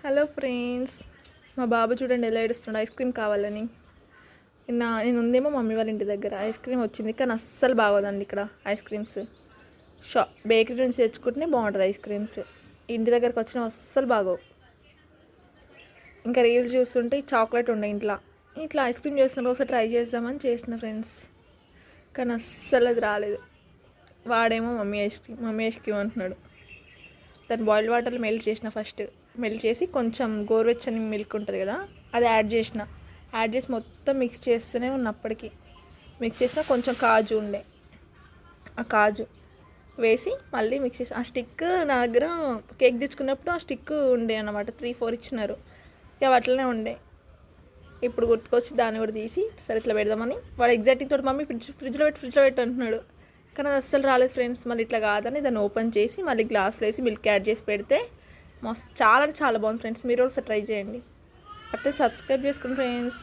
Hello friends, మా బాబు చూడండి ఎలా ఏడుస్తున్నాడు ఐస్ క్రీమ్ కావాలని. నేను ఉందేమో మమ్మీ వాళ్ళ ఇంటి దగ్గర ఐస్ క్రీమ్ వచ్చింది, కానీ అస్సలు బాగోదండి ఇక్కడ ఐస్ క్రీమ్స్. బేకరీ నుంచి తెచ్చుకుంటేనే బాగుంటుంది ఐస్ క్రీమ్స్. ఇంటి దగ్గరకు వచ్చిన అస్సలు బాగోవు. ఇంకా రీల్స్ చూస్తుంటే చాక్లెట్ ఉండే ఇట్లా ఐస్ క్రీమ్ చేస్తున్నారు, ఒకసారి ట్రై చేద్దామని చేసిన ఫ్రెండ్స్, కానీ అస్సలు అది రాలేదు. వాడేమో మమ్మీ ఐస్ క్రీమ్ అంటున్నాడు. దాన్ని బాయిల్డ్ వాటర్లో మెల్ట్ చేసి కొంచెం గోరువెచ్చని మిల్క్ ఉంటుంది కదా, అది యాడ్ చేసి మొత్తం మిక్స్ చేస్తూనే ఉన్నప్పటికీ మిక్స్ చేసిన కొంచెం కాజు ఉండే, ఆ కాజు వేసి మళ్ళీ మిక్స్ చేసి, ఆ స్టిక్ నా దగ్గర కేక్ తెచ్చుకున్నప్పుడు ఆ స్టిక్ ఉండే అన్నమాట, 3-4 ఇచ్చినారు. ఇక అట్లనే ఉండే. ఇప్పుడు గుర్తుకొచ్చి దాన్ని కూడా తీసి సరే ఇట్లా పెడదామని వాడు ఎగ్జైటింగ్ తోటి మమ్మీ ఫ్రిడ్జ్లో పెట్టి అంటున్నాడు, కానీ అది అస్సలు రాలేదు ఫ్రెండ్స్. మళ్ళీ ఇట్లా కాదని దాన్ని ఓపెన్ చేసి మళ్ళీ గ్లాస్లో వేసి మిల్క్ యాడ్ చేసి పెడితే మస్తు చాలా బాగుంది ఫ్రెండ్స్. మీరు ఒకసారి ట్రై చేయండి. అట్లే సబ్స్క్రైబ్ చేసుకోండి ఫ్రెండ్స్.